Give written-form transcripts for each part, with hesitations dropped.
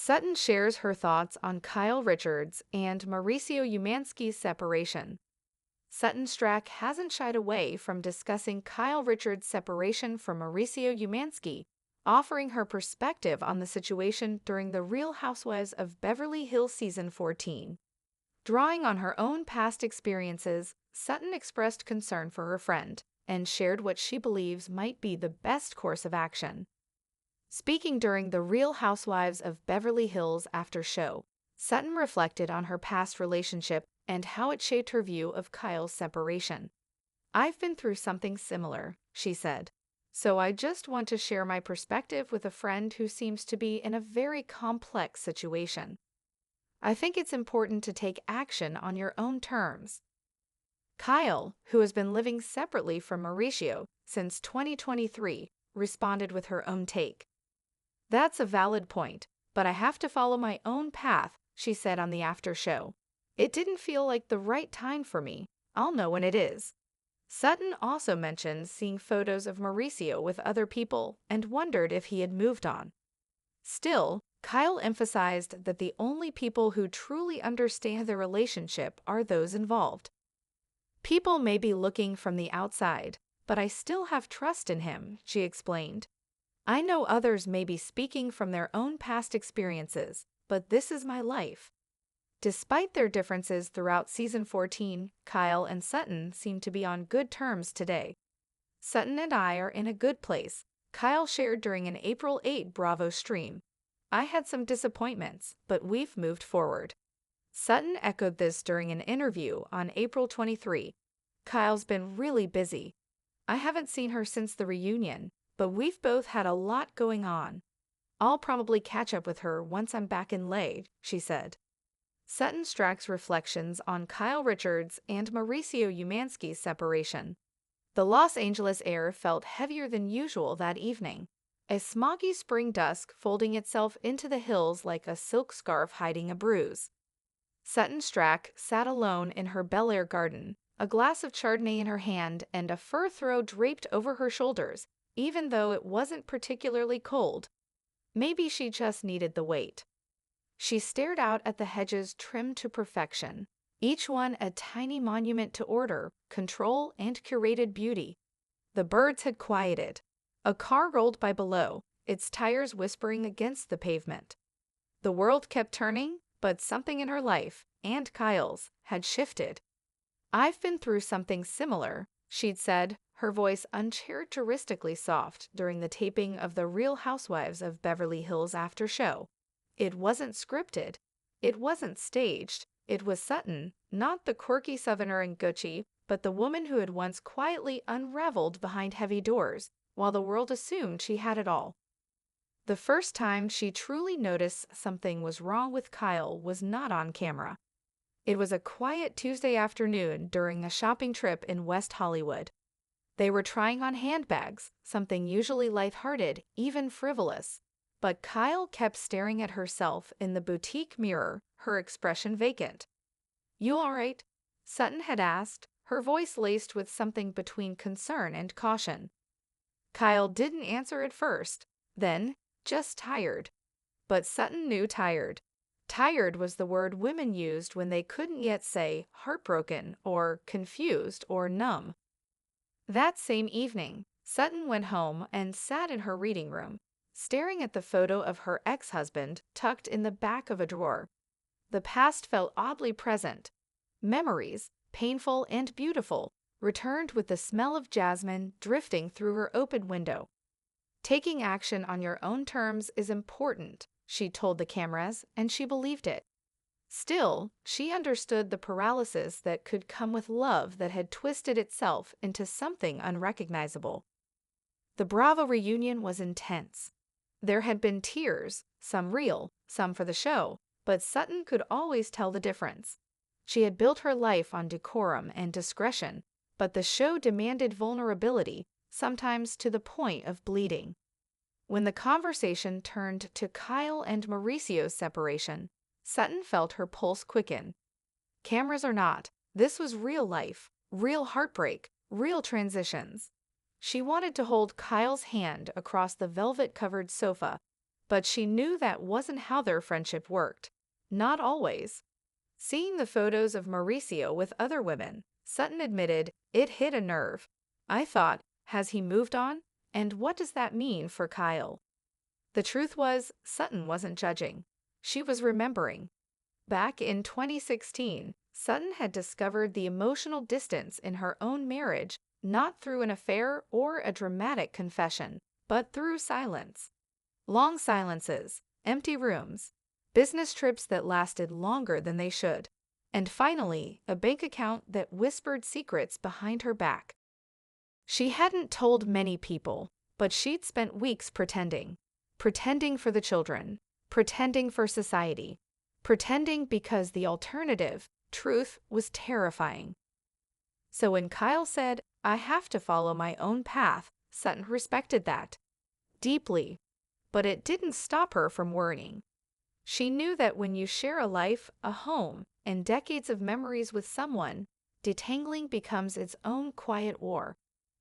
Sutton shares her thoughts on Kyle Richards and Mauricio Umansky's separation. Sutton Stracke hasn't shied away from discussing Kyle Richards' separation from Mauricio Umansky, offering her perspective on the situation during the Real Housewives of Beverly Hills Season 14. Drawing on her own past experiences, Sutton expressed concern for her friend and shared what she believes might be the best course of action. Speaking during the Real Housewives of Beverly Hills after show, Sutton reflected on her past relationship and how it shaped her view of Kyle's separation. "I've been through something similar," she said, "so I just want to share my perspective with a friend who seems to be in a very complex situation. I think it's important to take action on your own terms." Kyle, who has been living separately from Mauricio since 2023, responded with her own take. "That's a valid point, but I have to follow my own path," she said on the after show. "It didn't feel like the right time for me. I'll know when it is." Sutton also mentioned seeing photos of Mauricio with other people and wondered if he had moved on. Still, Kyle emphasized that the only people who truly understand the relationship are those involved. "People may be looking from the outside, but I still have trust in him," she explained. "I know others may be speaking from their own past experiences, but this is my life." Despite their differences throughout Season 14, Kyle and Sutton seem to be on good terms today. "Sutton and I are in a good place," Kyle shared during an April 8 Bravo stream. "I had some disappointments, but we've moved forward." Sutton echoed this during an interview on April 23. "Kyle's been really busy. I haven't seen her since the reunion, but we've both had a lot going on. I'll probably catch up with her once I'm back in LA," she said. Sutton Stracke's reflections on Kyle Richards and Mauricio Umansky's separation. The Los Angeles air felt heavier than usual that evening, a smoggy spring dusk folding itself into the hills like a silk scarf hiding a bruise. Sutton Stracke sat alone in her Bel Air garden, a glass of Chardonnay in her hand and a fur throw draped over her shoulders, even though it wasn't particularly cold. Maybe she just needed the weight. She stared out at the hedges trimmed to perfection, each one a tiny monument to order, control, and curated beauty. The birds had quieted. A car rolled by below, its tires whispering against the pavement. The world kept turning, but something in her life, and Kyle's, had shifted. "I've been through something similar," she'd said, her voice uncharacteristically soft during the taping of the Real Housewives of Beverly Hills after show. It wasn't scripted. It wasn't staged. It was Sutton, not the quirky Southerner in Gucci, but the woman who had once quietly unraveled behind heavy doors, while the world assumed she had it all. The first time she truly noticed something was wrong with Kyle was not on camera. It was a quiet Tuesday afternoon during a shopping trip in West Hollywood. They were trying on handbags, something usually lighthearted, even frivolous. But Kyle kept staring at herself in the boutique mirror, her expression vacant. "You all right?" Sutton had asked, her voice laced with something between concern and caution. Kyle didn't answer at first, then, "Just tired." But Sutton knew tired. Tired was the word women used when they couldn't yet say heartbroken or confused or numb. That same evening, Sutton went home and sat in her reading room, staring at the photo of her ex-husband tucked in the back of a drawer. The past felt oddly present. Memories, painful and beautiful, returned with the smell of jasmine drifting through her open window. "Taking action on your own terms is important," she told the cameras, and she believed it. Still, she understood the paralysis that could come with love that had twisted itself into something unrecognizable. The Bravo reunion was intense. There had been tears, some real, some for the show, but Sutton could always tell the difference. She had built her life on decorum and discretion, but the show demanded vulnerability, sometimes to the point of bleeding. When the conversation turned to Kyle and Mauricio's separation, Sutton felt her pulse quicken. Cameras or not, this was real life, real heartbreak, real transitions. She wanted to hold Kyle's hand across the velvet-covered sofa, But she knew that wasn't how their friendship worked. Not always. Seeing the photos of Mauricio with other women, Sutton admitted it hit a nerve. I thought, has he moved on? And what does that mean for Kyle? The truth was, Sutton wasn't judging. She was remembering. Back in 2016, Sutton had discovered the emotional distance in her own marriage, not through an affair or a dramatic confession, but through silence. Long silences, empty rooms, business trips that lasted longer than they should, and finally, a bank account that whispered secrets behind her back. She hadn't told many people, but she'd spent weeks pretending. Pretending for the children, pretending for society, pretending because the alternative, truth, was terrifying. So when Kyle said, I have to follow my own path, Sutton respected that. Deeply. But it didn't stop her from worrying. She knew that when you share a life, a home, and decades of memories with someone, detangling becomes its own quiet war.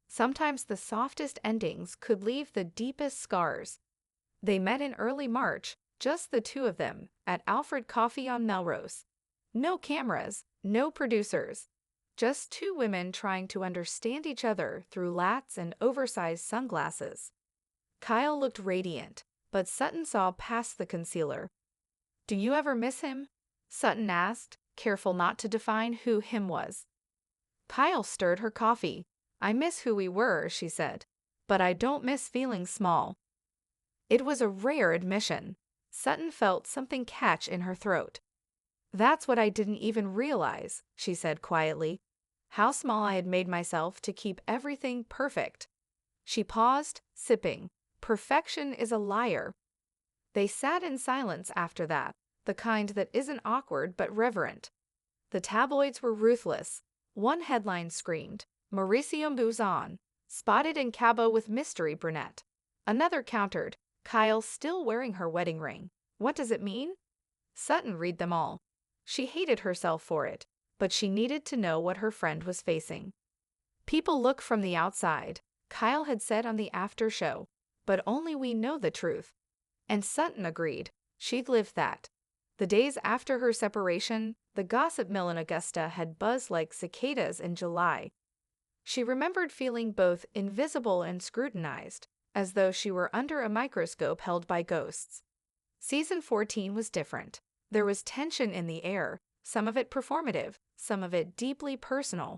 Sometimes the softest endings could leave the deepest scars. They met in early March, just the two of them, at Alfred Coffee on Melrose. No cameras, no producers. Just two women trying to understand each other through lats and oversized sunglasses. Kyle looked radiant, but Sutton saw past the concealer. Do you ever miss him? Sutton asked, careful not to define who him was. Kyle stirred her coffee. I miss who we were, she said, but I don't miss feeling small. It was a rare admission. Sutton felt something catch in her throat. That's what I didn't even realize, she said quietly. How small I had made myself to keep everything perfect. She paused, sipping. Perfection is a liar. They sat in silence after that, the kind that isn't awkward but reverent. The tabloids were ruthless. One headline screamed, Mauricio moves on, spotted in Cabo with mystery brunette. Another countered, Kyle still wearing her wedding ring. What does it mean? Sutton read them all. She hated herself for it, but she needed to know what her friend was facing. People look from the outside, Kyle had said on the after show, but only we know the truth. And Sutton agreed. She'd lived that. The days after her separation, the gossip mill in Augusta had buzzed like cicadas in July. She remembered feeling both invisible and scrutinized, as though she were under a microscope held by ghosts. Season 14 was different. There was tension in the air, some of it performative, some of it deeply personal.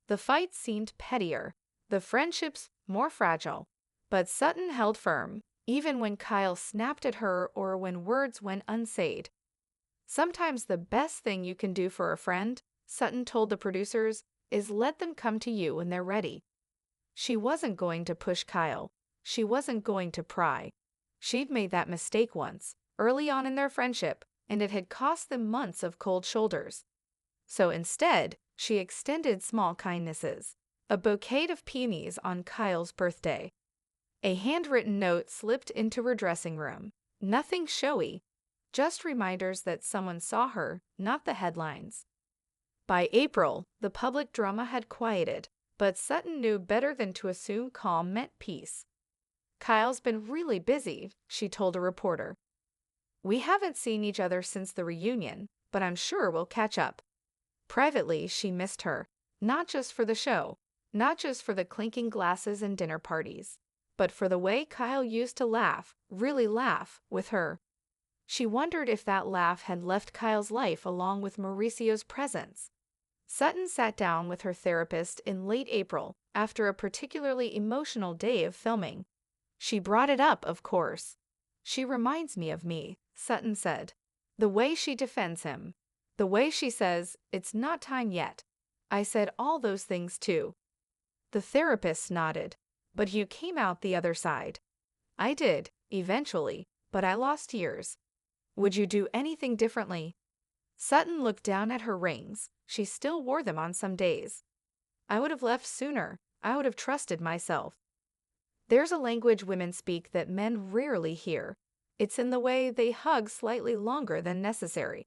The fights seemed pettier, the friendships more fragile. But Sutton held firm, even when Kyle snapped at her or when words went unsaid. Sometimes the best thing you can do for a friend, Sutton told the producers, is let them come to you when they're ready. She wasn't going to push Kyle. She wasn't going to pry. She'd made that mistake once, early on in their friendship, and it had cost them months of cold shoulders. So instead, she extended small kindnesses. A bouquet of peonies on Kyle's birthday. A handwritten note slipped into her dressing room. Nothing showy, just reminders that someone saw her, not the headlines. By April, the public drama had quieted, but Sutton knew better than to assume calm meant peace. Kyle's been really busy, she told a reporter. We haven't seen each other since the reunion, but I'm sure we'll catch up. Privately, she missed her, not just for the show, not just for the clinking glasses and dinner parties, but for the way Kyle used to laugh, really laugh, with her. She wondered if that laugh had left Kyle's life along with Mauricio's presence. Sutton sat down with her therapist in late April after a particularly emotional day of filming. She brought it up, of course. She reminds me of me, Sutton said. The way she defends him. The way she says, it's not time yet. I said all those things too. The therapist nodded. But you came out the other side. I did, eventually, but I lost years. Would you do anything differently? Sutton looked down at her rings. She still wore them on some days. I would have left sooner. I would have trusted myself. There's a language women speak that men rarely hear. It's in the way they hug slightly longer than necessary.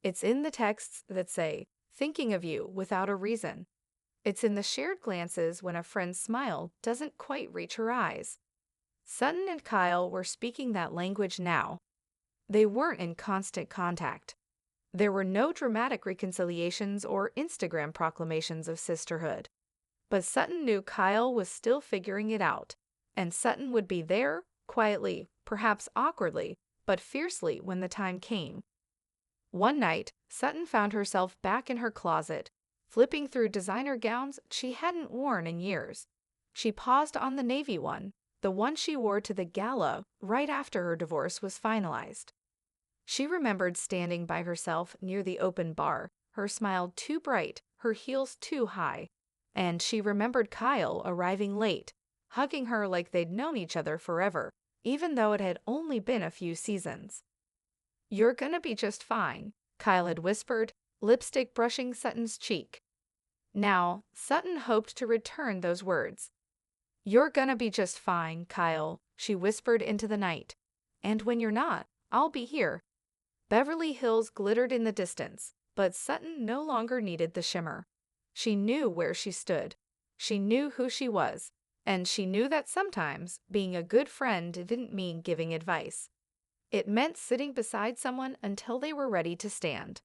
It's in the texts that say, thinking of you without a reason. It's in the shared glances when a friend's smile doesn't quite reach her eyes. Sutton and Kyle were speaking that language now. They weren't in constant contact. There were no dramatic reconciliations or Instagram proclamations of sisterhood. But Sutton knew Kyle was still figuring it out, and Sutton would be there, quietly, perhaps awkwardly, but fiercely when the time came. One night, Sutton found herself back in her closet, flipping through designer gowns she hadn't worn in years. She paused on the navy one, the one she wore to the gala right after her divorce was finalized. She remembered standing by herself near the open bar, her smile too bright, her heels too high. And she remembered Kyle arriving late, hugging her like they'd known each other forever, even though it had only been a few seasons. "You're gonna be just fine," Kyle had whispered, lipstick brushing Sutton's cheek. Now, Sutton hoped to return those words. "You're gonna be just fine, Kyle," she whispered into the night. "And when you're not, I'll be here." Beverly Hills glittered in the distance, but Sutton no longer needed the shimmer. She knew where she stood. She knew who she was. And she knew that sometimes being a good friend didn't mean giving advice. It meant sitting beside someone until they were ready to stand.